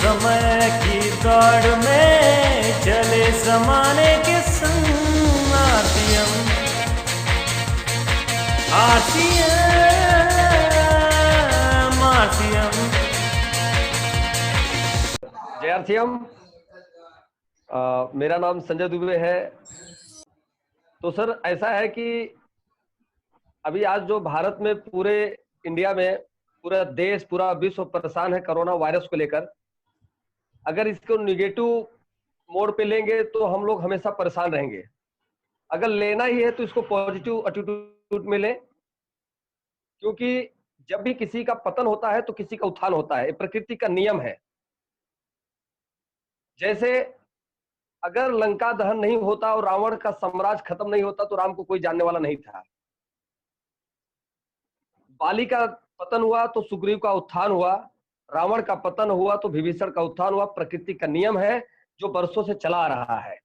समय की दौड़ में चले जमाने के संग आरसीएम आरसीएम आरसीएम। जय आरसीएम। मेरा नाम संजय दुबे है। तो सर ऐसा है कि अभी आज जो भारत में, पूरे इंडिया में, पूरा देश, पूरा विश्व परेशान है कोरोना वायरस को लेकर। अगर इसको निगेटिव मोड पे लेंगे तो हम लोग हमेशा परेशान रहेंगे। अगर लेना ही है तो इसको पॉजिटिव एटीट्यूड में लें, क्योंकि जब भी किसी का पतन होता है तो किसी का उत्थान होता है, ये प्रकृति का नियम है। जैसे अगर लंका दहन नहीं होता और रावण का साम्राज्य खत्म नहीं होता तो राम को कोई जानने वाला नहीं था। बाली का पतन हुआ तो सुग्रीव का उत्थान हुआ, रावण का पतन हुआ तो विभीषण का उत्थान हुआ। प्रकृति का नियम है जो बरसों से चला आ रहा है।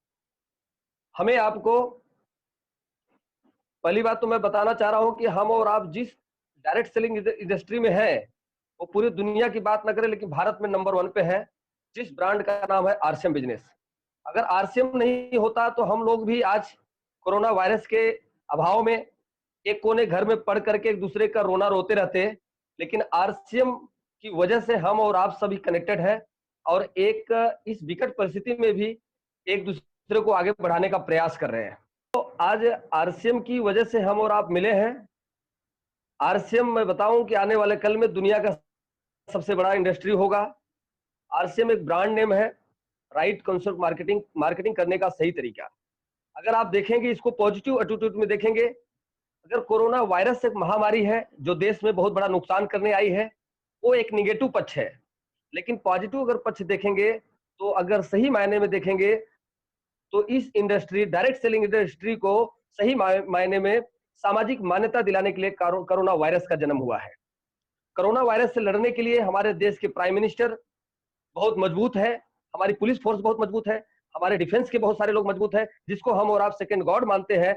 हमें आपको पहली बात तो मैं बताना चाह रहा हूं कि हम और आप जिस डायरेक्ट सेलिंग इंडस्ट्री में है वो पूरी दुनिया की बात न करें लेकिन भारत में नंबर 1 पे है, जिस ब्रांड का नाम है आरसीएम बिजनेस। अगर आरसीएम नहीं होता तो हम लोग भी आज कोरोना वायरस के अभाव में एक कोने घर में पड़ करके एक दूसरे का रोना रोते रहते, लेकिन आरसीएम की वजह से हम और आप सभी कनेक्टेड है और एक इस विकट परिस्थिति में भी एक दूसरे को आगे बढ़ाने का प्रयास कर रहे हैं। तो आज आरसीएम की वजह से हम और आप मिले हैं। आरसीएम मैं बताऊं कि आने वाले कल में दुनिया का सबसे बड़ा इंडस्ट्री होगा। आरसीएम एक ब्रांड नेम है, राइट कंसेप्ट मार्केटिंग करने का सही तरीका। अगर आप देखेंगे इसको पॉजिटिव एटीट्यूड में देखेंगे, अगर कोरोना वायरस एक महामारी है जो देश में बहुत बड़ा नुकसान करने आई है, वो एक निगेटिव पक्ष है। लेकिन पॉजिटिव अगर पक्ष देखेंगे तो अगर सही मायने में देखेंगे तो इस इंडस्ट्री, डायरेक्ट सेलिंग इंडस्ट्री को सही मायने में सामाजिक मान्यता दिलाने के लिए कोरोना वायरस का जन्म हुआ है। कोरोना वायरस से लड़ने के लिए हमारे देश के प्राइम मिनिस्टर बहुत मजबूत है, हमारी पुलिस फोर्स बहुत मजबूत है, हमारे डिफेंस के बहुत सारे लोग मजबूत है, जिसको हम और आप सेकंड गॉड मानते हैं।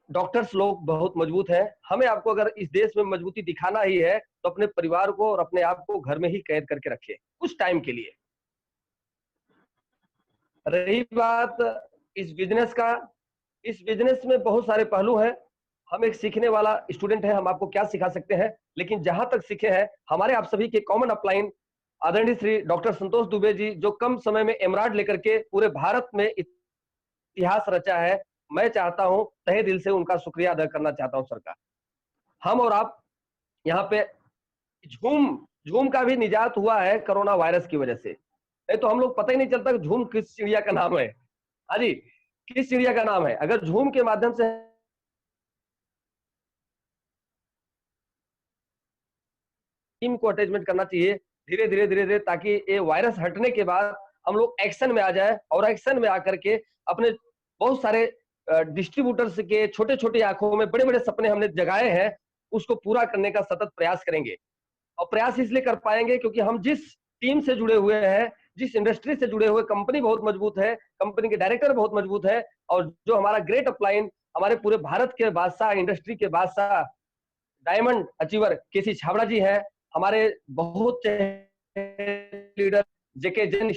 डॉक्टर्स लोग बहुत मजबूत हैं। हमें आपको अगर इस देश में मजबूती दिखाना ही है तो अपने परिवार को और अपने आप को घर में ही कैद करके रखें कुछ टाइम के लिए। रही बात इस बिजनेस का, इस बिजनेस में बहुत सारे पहलू हैं। हम एक सीखने वाला स्टूडेंट है, हम आपको क्या सिखा सकते हैं, लेकिन जहां तक सीखे हैं हमारे आप सभी के कॉमन अपलाइन आदरणीय श्री डॉक्टर संतोष दुबे जी, जो कम समय में एमराल्ड लेकर के पूरे भारत में इतिहास रचा है, मैं चाहता हूं तहे दिल से उनका शुक्रिया अदा करना चाहता हूं सर का। हम और आप यहाँ पे झूम का भी निजात हुआ है कोरोना वायरस की वजह से, नहीं तो हम लोग पता ही नहीं चलता कि झूम किस चिड़िया का नाम है। हाँ जी, किस चिड़िया का नाम है। अगर झूम के माध्यम से टीम को अटैचमेंट करना चाहिए धीरे धीरे धीरे धीरे, ताकि ये वायरस हटने के बाद हम लोग एक्शन में आ जाए और एक्शन में आकर के अपने बहुत सारे डिस्ट्रीब्यूटर्स के छोटे छोटे आंखों में बड़े बड़े सपने हमने जगाए हैं, उसको पूरा करने का सतत प्रयास करेंगे। और प्रयास इसलिए कर पाएंगे क्योंकि हम जिस टीम से जुड़े हुए हैं, जिस इंडस्ट्री से जुड़े हुए, कंपनी बहुत मजबूत है, कंपनी के डायरेक्टर बहुत मजबूत है, और जो हमारा ग्रेट अपलाइन, हमारे पूरे भारत के बादशाह, इंडस्ट्री के बादशाह, डायमंड अचीवर केसी छाबड़ा जी हैं, हमारे बहुत लीडर जेके जैन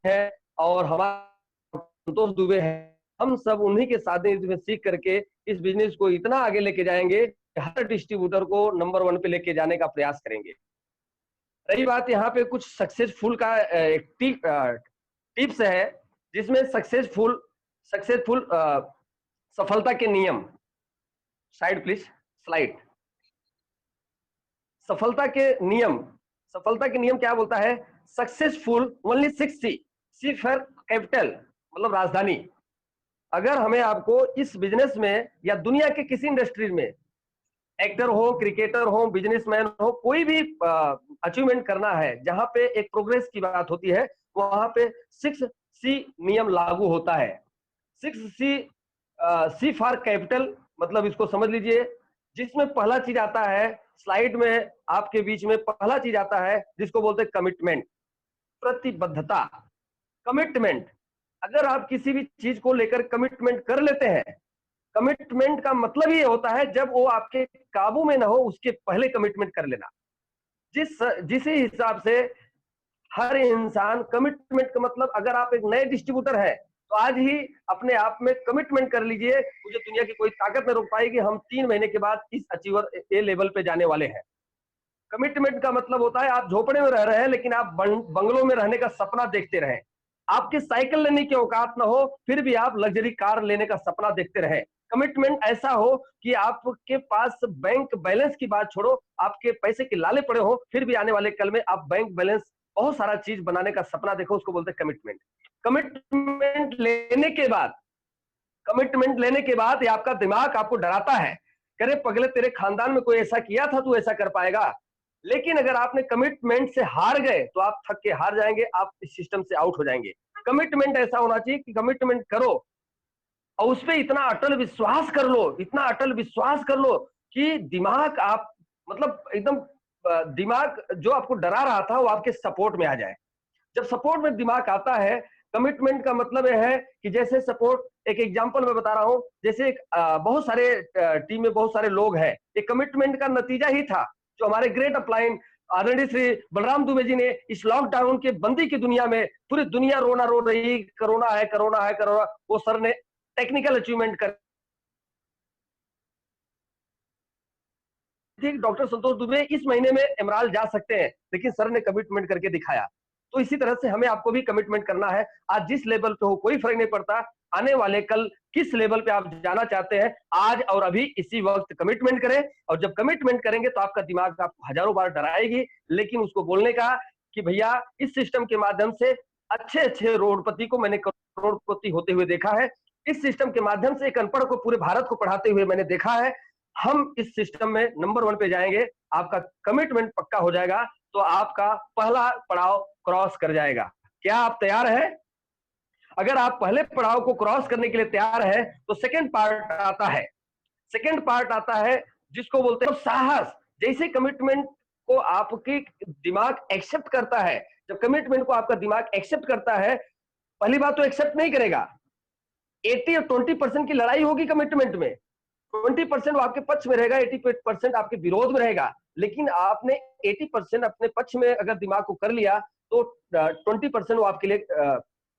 है, और हमारा संतोष दुबे है। हम सब उन्हीं के साथ में सीख करके इस बिजनेस को इतना आगे लेके जाएंगे कि हर डिस्ट्रीब्यूटर को नंबर 1 पे लेके जाने का प्रयास करेंगे। रही बात यहाँ पे कुछ सक्सेसफुल का एक टिप्स है, जिसमें सक्सेसफुल सफलता के नियम, साइड प्लीज, स्लाइड। सफलता के नियम क्या बोलता है? Successful only 6 C for capital, मतलब राजधानी। अगर हमें आपको इस बिजनेस में या दुनिया के किसी इंडस्ट्री में, एक्टर हो, क्रिकेटर हो, बिजनेसमैन हो, कोई भी अचीवमेंट करना है जहां पे एक प्रोग्रेस की बात होती है, वहां पे 6C नियम लागू होता है। 6C फॉर कैपिटल, मतलब इसको समझ लीजिए, जिसमें पहला चीज आता है, स्लाइड में आपके बीच में पहला चीज आता है जिसको बोलते हैं कमिटमेंट, प्रतिबद्धता। कमिटमेंट, अगर आप किसी भी चीज को लेकर कमिटमेंट कर लेते हैं, कमिटमेंट का मतलब ये होता है जब वो आपके काबू में ना हो उसके पहले कमिटमेंट कर लेना। जिस हिसाब से हर इंसान कमिटमेंट का मतलब, अगर आप एक नए डिस्ट्रीब्यूटर है तो आज ही अपने आप में कमिटमेंट कर लीजिए, मुझे दुनिया की कोई ताकत नहीं रोक पाएगी, हम 3 महीने के बाद इस अचीवर ए लेवल पे जाने वाले हैं। कमिटमेंट का मतलब होता है आप झोपड़े में रह रहे हैं लेकिन आप बंगलों में रहने का सपना देखते रहे, आपकी साइकिल लेने की औकात ना हो फिर भी आप लग्जरी कार लेने का सपना देखते रहे। कमिटमेंट ऐसा हो कि आपके पास बैंक बैलेंस की बात छोड़ो, आपके पैसे के लाले पड़े हो फिर भी आने वाले कल में आप बैंक बैलेंस बहुत सारा चीज बनाने का सपना देखो, उसको बोलते हैं कमिटमेंट। कमिटमेंट लेने के बाद, कमिटमेंट लेने के बाद ये आपका दिमाग आपको डराता है, करे पगले तेरे खानदान में कोई ऐसा किया था तू ऐसा कर पाएगा। लेकिन अगर आपने कमिटमेंट से हार गए तो आप थक के हार जाएंगे, आप इस सिस्टम से आउट हो जाएंगे। कमिटमेंट ऐसा होना चाहिए कि कमिटमेंट करो और उस पर इतना अटल विश्वास कर लो, इतना अटल विश्वास कर लो कि दिमाग आप मतलब एकदम दिमाग जो आपको डरा रहा था वो आपके सपोर्ट में आ जाए। जब सपोर्ट में दिमाग आता है, कमिटमेंट का मतलब यह है कि जैसे सपोर्ट, एक एग्जांपल मैं बता रहा हूं, जैसे एक बहुत सारे टीम में बहुत सारे लोग हैं, एक कमिटमेंट का नतीजा ही था जो हमारे ग्रेट अपलाइन आदरणीय श्री बलराम दुबे जी ने इस लॉकडाउन के बंदी की दुनिया में, पूरी दुनिया रोना रो रही, कोरोना है कोरोना है कोरोना, वो सर ने टेक्निकल अचीवमेंट कर, डॉक्टर संतोष दुबे इस महीने में इमराल जा सकते हैं लेकिन सर ने कमिटमेंट करके दिखाया। तो इसी तरह से हमें आपको भी कमिटमेंट करना है, आज जिस लेवल पे हो कोई फर्क नहीं पड़ता, आने वाले कल किस लेवल पे आप जाना चाहते हैं, आज और अभी इसी वक्त कमिटमेंट करें। और जब कमिटमेंट करेंगे तो आपका दिमाग आपको हजारों बार डराएगी, लेकिन उसको बोलने का कि भैया इस सिस्टम के माध्यम से अच्छे अच्छे रोडपति को मैंने करोड़पति होते हुए देखा है, इस सिस्टम के माध्यम से एक अनपढ़ को पूरे भारत को पढ़ाते हुए मैंने देखा है, हम इस सिस्टम में नंबर 1 पे जाएंगे, आपका कमिटमेंट पक्का हो जाएगा तो आपका पहला पड़ाव क्रॉस कर जाएगा। क्या आप तैयार हैं? अगर आप पहले पड़ाव को क्रॉस करने के लिए तैयार है तो सेकंड पार्ट आता है, सेकंड पार्ट आता है जिसको बोलते हैं साहस। जैसे कमिटमेंट को आपकी दिमाग एक्सेप्ट करता है, जब कमिटमेंट को आपका दिमाग एक्सेप्ट करता है, पहली बात तो एक्सेप्ट नहीं करेगा, 80 और 20% की लड़ाई होगी कमिटमेंट में, 20% वो आपके पक्ष में रहेगा, 80% आपके विरोध में रहेगा। लेकिन आपने 80% अपने पक्ष में अगर दिमाग को कर लिया तो 20%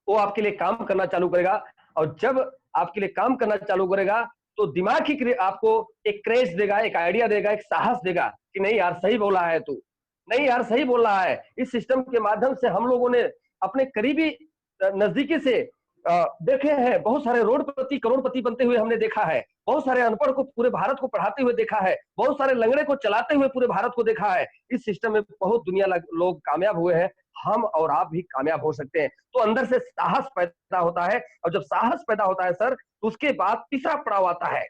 वो आपके लिए काम करना चालू करेगा। और जब आपके लिए काम करना चालू करेगा तो दिमाग ही आपको एक क्रेज देगा, एक आइडिया देगा, एक साहस देगा कि नहीं यार सही बोला है तू, नहीं यार सही बोल रहा है। इस सिस्टम के माध्यम से हम लोगों ने अपने करीबी नजदीकी से देखे हैं, बहुत सारे रोडपति करोड़पति बनते हुए हमने देखा है, बहुत सारे अनपढ़ को पूरे भारत को पढ़ाते हुए देखा है, बहुत सारे लंगड़े को चलाते हुए पूरे भारत को देखा है। इस सिस्टम में बहुत दुनिया लोग कामयाब हुए हैं, हम और आप भी कामयाब हो सकते हैं। तो अंदर से साहस पैदा होता है, और जब साहस पैदा होता है सर, तो उसके बाद तीसरा पड़ाव आता है,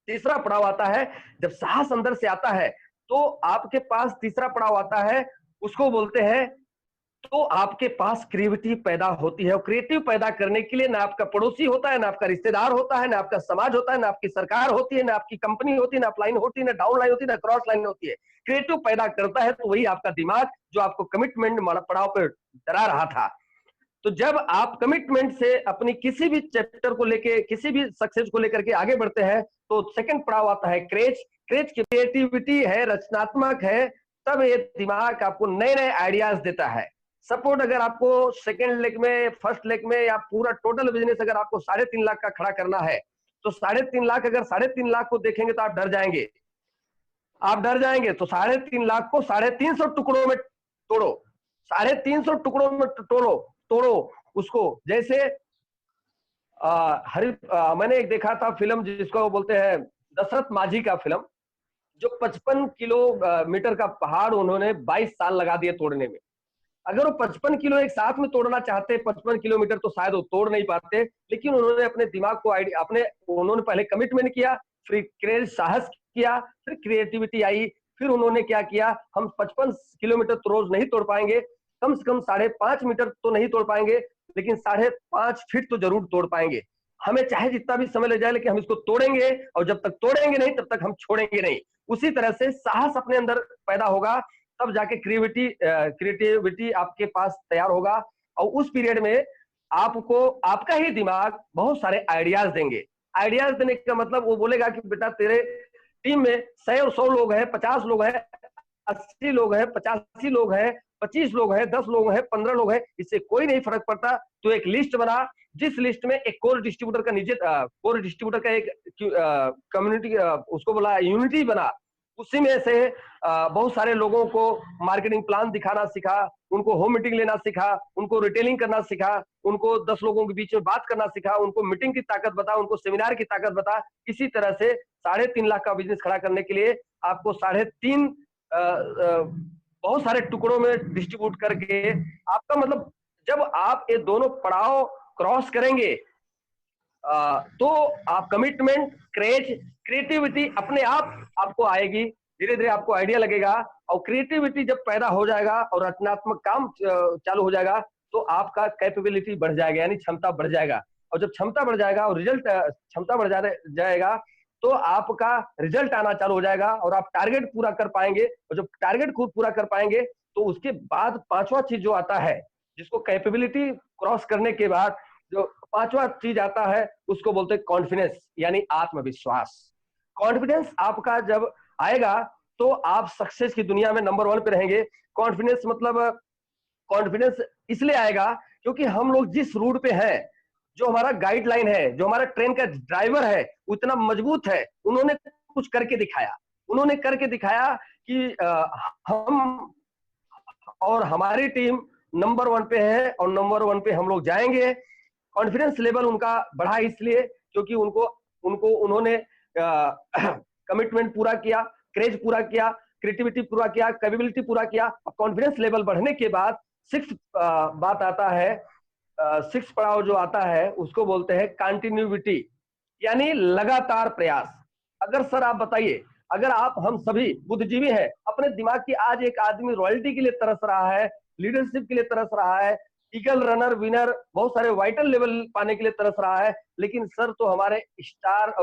तीसरा पड़ाव आता है। जब साहस अंदर से आता है तो आपके पास तीसरा पड़ाव आता है, उसको बोलते हैं, तो आपके पास क्रिएटिविटी पैदा होती है। और क्रिएटिव पैदा करने के लिए ना आपका पड़ोसी होता है, ना आपका रिश्तेदार होता है, ना आपका समाज होता है, ना आपकी सरकार होती है, ना आपकी कंपनी होती है, ना अपलाइन होती है, ना डाउन लाइन होती है, ना क्रॉस लाइन होती है। क्रिएटिव पैदा करता है तो वही आपका दिमाग जो आपको कमिटमेंट पड़ाव पर डरा रहा था। तो जब आप कमिटमेंट से अपनी किसी भी चैप्टर को लेके, किसी भी सक्सेस को लेकर के आगे बढ़ते हैं, तो सेकंड पड़ाव आता है क्रेज। क्रेज की क्रिएटिविटी है, रचनात्मक है, तब ये दिमाग आपको नए नए आइडियाज देता है। सपोर्ट अगर आपको सेकंड लेग में, फर्स्ट लेग में, या पूरा टोटल बिजनेस अगर आपको 3.5 लाख का खड़ा करना है, तो 3.5 लाख, अगर 3.5 लाख को देखेंगे तो आप डर जाएंगे, आप डर जाएंगे। तो 3.5 लाख को 350 टुकड़ों में तोड़ो, 350 टुकड़ों में तोड़ो, तोड़ो उसको। जैसे मैंने एक देखा था फिल्म जिसको बोलते हैं दशरथ माझी का फिल्म, जो 55 किलोमीटर का पहाड़ उन्होंने 22 साल लगा दिए तोड़ने में। अगर वो 55 किलो एक साथ में तोड़ना चाहते, 55 किलोमीटर, तो शायद वो तोड़ नहीं पाते। लेकिन उन्होंने अपने दिमाग को उन्होंने पहले कमिटमेंट किया, फिर क्रेज साहस किया, फिर क्रिएटिविटी आई, फिर उन्होंने क्या किया, हम 55 किलोमीटर तो रोज नहीं तोड़ पाएंगे, कम से कम 5.5 मीटर तो नहीं तोड़ पाएंगे, लेकिन 5.5 फीट तो जरूर तोड़ पाएंगे। हमें चाहे जितना भी समय ले जाए, लेकिन हम इसको तोड़ेंगे, और जब तक तोड़ेंगे नहीं तब तक हम छोड़ेंगे नहीं। उसी तरह से साहस अपने अंदर पैदा होगा, तब जाके क्रिएटिविटी आपके पास तैयार होगा। और उस पीरियड में आपको आपका ही दिमाग बहुत सारे आइडियाज देंगे। आइडियाज देने का मतलब वो बोलेगा कि बेटा तेरे टीम में 100 और 100 लोग हैं, 50 लोग हैं, 80 लोग हैं, 85 लोग हैं, 25 लोग हैं, 10 लोग हैं, 15 लोग हैं, इससे कोई नहीं फर्क पड़ता। तो एक लिस्ट बना, जिस लिस्ट में एक कोर डिस्ट्रीब्यूटर का निजी कोर डिस्ट्रीब्यूटर का एक कम्युनिटी उसको बोला यूनिटी बना, उसी में से बहुत सारे लोगों को मार्केटिंग प्लान दिखाना सिखा, उनको होम मीटिंग लेना सिखा, उनको रिटेलिंग करना सिखा, उनको 10 लोगों के बीच में बात करना सिखा, उनको मीटिंग की ताकत बता, उनको सेमिनार की ताकत बता। इसी तरह से 3.5 लाख का बिजनेस खड़ा करने के लिए आपको 3.5 बहुत सारे टुकड़ों में डिस्ट्रीब्यूट करके आपका मतलब जब आप ये दोनों पड़ाव क्रॉस करेंगे तो आप कमिटमेंट, क्रिएटिविटी अपने आप आपको आएगी, धीरे धीरे आपको आइडिया लगेगा और क्रिएटिविटी जब पैदा हो जाएगा और रचनात्मक काम चालू हो जाएगा तो आपका कैपेबिलिटी बढ़ जाएगा, यानी क्षमता बढ़ जाएगा। और जब क्षमता बढ़ जाएगा और रिजल्ट क्षमता बढ़ जाएगा तो आपका रिजल्ट आना चालू हो जाएगा और आप टारगेट पूरा कर पाएंगे। और जब टारगेट खुद पूरा कर पाएंगे तो उसके बाद 5वां चीज जो आता है, जिसको कैपेबिलिटी क्रॉस करने के बाद जो 5वां चीज आता है उसको बोलते हैं कॉन्फिडेंस, यानी आत्मविश्वास। कॉन्फिडेंस आपका जब आएगा तो आप सक्सेस की दुनिया में नंबर 1 पे रहेंगे। कॉन्फिडेंस मतलब कॉन्फिडेंस इसलिए आएगा क्योंकि हम लोग जिस रूट पे हैं, जो हमारा गाइडलाइन है, जो हमारा ट्रेन का ड्राइवर है उतना मजबूत है, उन्होंने कुछ करके दिखाया, उन्होंने करके दिखाया कि हम और हमारी टीम नंबर 1 पे है और नंबर 1 पे हम लोग जाएंगे। कॉन्फिडेंस लेवल उनका बढ़ा इसलिए क्योंकि उन्होंने कमिटमेट पूरा किया, क्रेज पूरा किया, क्रिएटिविटी पूरा किया, कैपेबिलिटी पूरा किया। कॉन्फिडेंस लेवल बढ़ने के बाद 6 बात आता है, 6 पड़ाव जो आता है उसको बोलते हैं कंटिन्यूटी, यानी लगातार प्रयास। अगर सर आप बताइए, अगर आप हम सभी बुद्धिजीवी हैं, अपने दिमाग की आज एक आदमी रॉयल्टी के लिए तरस रहा है, लीडरशिप के लिए तरस रहा है, ईगल रनर विनर बहुत सारे वाइटल लेवल पाने के लिए तरस रहा है, लेकिन सर तो हमारे स्टार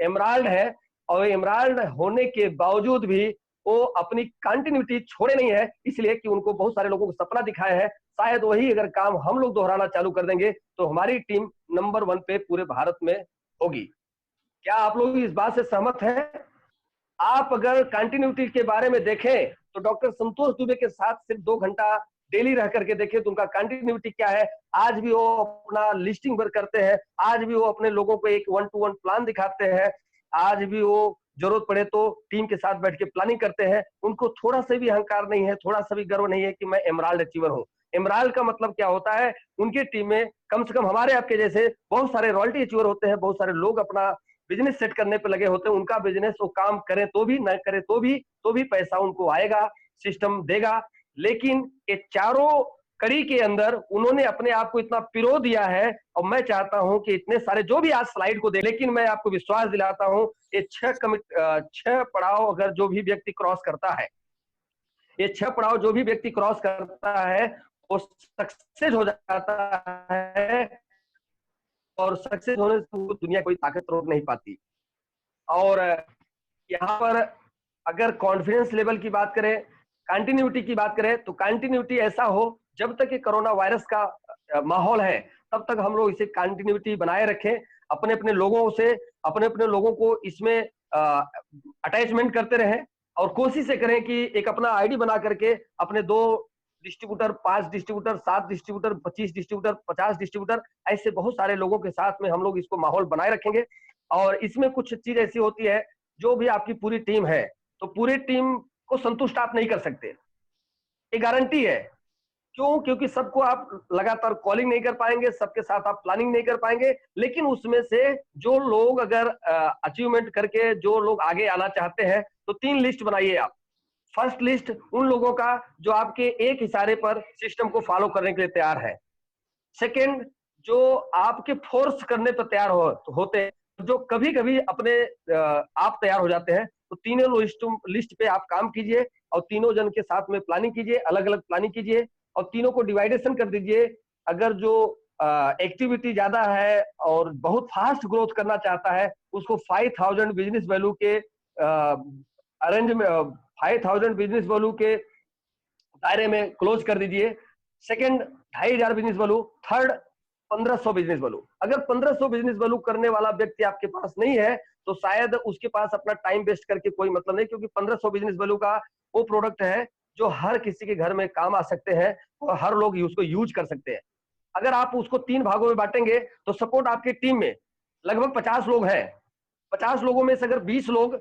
एमराल्ड है और एमराल्ड होने के बावजूद भी वो अपनी कंटिन्यूटी छोड़े नहीं है, इसलिए कि उनको बहुत सारे लोगों को सपना दिखाया है। शायद वही अगर काम हम लोग दोहराना चालू कर देंगे तो हमारी टीम नंबर 1 पे पूरे भारत में होगी। क्या आप लोग इस बात से सहमत हैं? आप अगर कंटिन्यूटी के बारे में देखें तो डॉक्टर संतोष दुबे के साथ सिर्फ 2 घंटा डेली रह करके देखें तो उनका कंटिन्यूटी क्या है। आज भी वो अपना लिस्टिंग वर्क करते हैं, आज भी वो अपने लोगों को एक 1-to-1 प्लान दिखाते हैं, आज भी वो जरूरत पड़े तो टीम के साथ बैठ के प्लानिंग करते हैं। उनको थोड़ा सा भी अहंकार नहीं है, थोड़ा सा भी गर्व नहीं है कि मैं एमराल्ड अचीवर हूँ। एमराल्ड का मतलब क्या होता है, उनकी टीम में कम से कम हमारे आपके जैसे बहुत सारे रॉयल्टी अचीवर होते हैं, बहुत सारे लोग अपना बिजनेस सेट करने पे लगे होते हैं। उनका बिजनेस वो काम करें तो भी, न करे तो भी पैसा उनको आएगा, सिस्टम देगा। लेकिन ये चारों कड़ी के अंदर उन्होंने अपने आप को इतना पिरो दिया है और मैं चाहता हूं कि इतने सारे जो भी आज स्लाइड को दे, लेकिन मैं आपको विश्वास दिलाता हूं ये 6 पड़ाव अगर जो भी व्यक्ति क्रॉस करता है, ये 6 पड़ाव जो भी व्यक्ति क्रॉस करता है वो सक्सेस हो जाता है और सक्सेस होने से दुनिया कोई ताकत रोक नहीं पाती। और यहाँ पर अगर कॉन्फिडेंस लेवल की बात करें, कंटिन्यूटी की बात करें तो कंटिन्यूटी ऐसा हो, जब तक ये कोरोना वायरस का माहौल है तब तक हम लोग इसे कंटिन्यूटी बनाए रखें, अपने अपने लोगों को इसमें अटैचमेंट करते रहें और कोशिश करें कि एक अपना आईडी बना करके अपने 2 distributor, 5 distributor, 7 distributor, 25 distributor, 50 distributor, ऐसे बहुत सारे लोगों के साथ में हम लोग इसको माहौल बनाए रखेंगे। और इसमें कुछ चीज ऐसी होती है, जो भी आपकी पूरी टीम है तो पूरी टीम को संतुष्ट आप नहीं कर सकते, ये गारंटी है। क्यों? क्योंकि सबको आप लगातार कॉलिंग नहीं कर पाएंगे, सबके साथ आप प्लानिंग नहीं कर पाएंगे। लेकिन उसमें से जो लोग अगर अचीवमेंट करके जो लोग आगे आना चाहते हैं तो 3 लिस्ट बनाइए आप। फर्स्ट लिस्ट उन लोगों का जो आपके एक इशारे पर सिस्टम को फॉलो करने के लिए तैयार है। सेकंड, जो आपके फोर्स करने पर तैयार होते हैं, जो कभी कभी अपने आप तैयार हो जाते हैं। तो तीनों लिस्ट पे आप काम कीजिए और तीनों जन के साथ में प्लानिंग कीजिए, अलग अलग प्लानिंग कीजिए और तीनों को डिवाइडेशन कर दीजिए। अगर जो एक्टिविटी ज्यादा है और बहुत फास्ट ग्रोथ करना चाहता है उसको 5000 बिजनेस वैल्यू के अरेंज में 5000 बिजनेस वैल्यू के दायरे में क्लोज कर दीजिए। Second 2500 business value, third 1500 business value. अगर 1500 बिजनेस वैल्यू करने वाला व्यक्ति आपके पास नहीं है तो शायद उसके पास अपना टाइम वेस्ट करके कोई मतलब नहीं, क्योंकि 1500 बिजनेस वैल्यू का वो प्रोडक्ट है जो हर किसी के घर में काम आ सकते हैं और हर लोग उसको यूज कर सकते हैं। अगर आप उसको 3 भागों में बांटेंगे तो सपोर्ट आपकी टीम में लगभग 50 लोग हैं, 50 लोगों में से अगर 20 लोग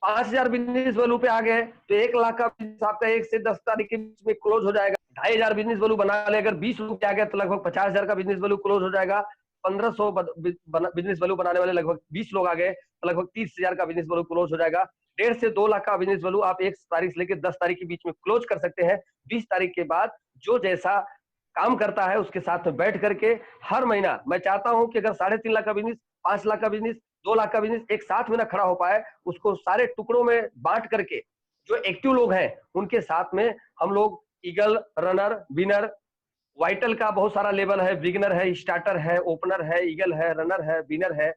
5000 बिजनेस वैल्यू पे आ गए तो 1 लाख का बिजनेस आपका 1 से 10 तारीख के बीच में क्लोज हो जाएगा। 2500 बिजनेस वैल्यू बना ले, अगर 20 लोग आ गए तो लगभग 50,000 का बिजनेस वैल्यू क्लोज हो जाएगा। 1500 बिजनेस वैल्यू बनाने वाले लगभग 20 लोग आ गए तो लगभग 30,000 का बिजनेस वैल्यू क्लोज हो जाएगा। 1.5 से 2 लाख का बिजनेस वैल्यू आप 1 तारीख से लेकर 10 तारीख के बीच में क्लोज कर सकते हैं। 20 तारीख के बाद जो जैसा काम करता है उसके साथ में बैठ करके हर महीना मैं चाहता हूं कि अगर 3.5 लाख का बिजनेस, 5 लाख का बिजनेस, 2 लाख का बिजनेस एक साथ में ना खड़ा हो पाए, उसको सारे टुकड़ों में बांट करके जो एक्टिव लोग हैं उनके साथ में हम लोग ईगल, रनर, विनर, वाइटल का बहुत सारा लेवल है, बिगिनर है, स्टार्टर है, ओपनर है, ईगल है, रनर है, विनर है।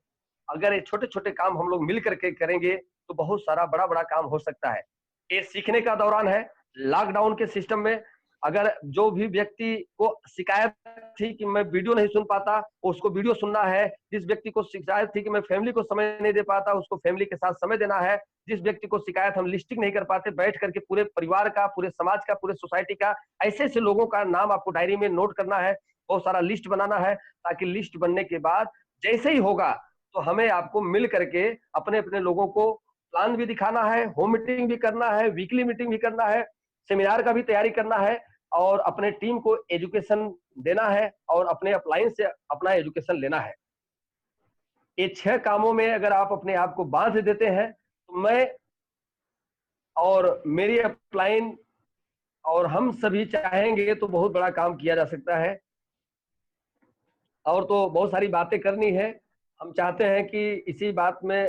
अगर ये छोटे छोटे काम हम लोग मिल करके करेंगे तो बहुत सारा बड़ा बड़ा काम हो सकता है। ये सीखने का दौरान है। लॉकडाउन के सिस्टम में अगर जो भी व्यक्ति को शिकायत थी कि मैं वीडियो नहीं सुन पाता, उसको वीडियो सुनना है। जिस व्यक्ति को शिकायत थी कि मैं फैमिली को समय नहीं दे पाता, उसको फैमिली के साथ समय देना है। जिस व्यक्ति को शिकायत हम लिस्टिंग नहीं कर पाते, बैठ करके पूरे परिवार का, पूरे समाज का, पूरे सोसाइटी का, ऐसे ऐसे लोगों का नाम आपको डायरी में नोट करना है, बहुत सारा लिस्ट बनाना है, ताकि लिस्ट बनने के बाद जैसे ही होगा तो हमें आपको मिल करके अपने अपने लोगों को प्लान भी दिखाना है, होम मीटिंग भी करना है, वीकली मीटिंग भी करना है, सेमिनार का भी तैयारी करना है और अपने टीम को एजुकेशन देना है और अपने अपलाइन से अपना एजुकेशन लेना है। ये 6 कामों में अगर आप अपने आप को बांध देते हैं तो मैं और मेरी अपलाइन और हम सभी चाहेंगे तो बहुत बड़ा काम किया जा सकता है। और तो बहुत सारी बातें करनी है। हम चाहते हैं कि इसी बात में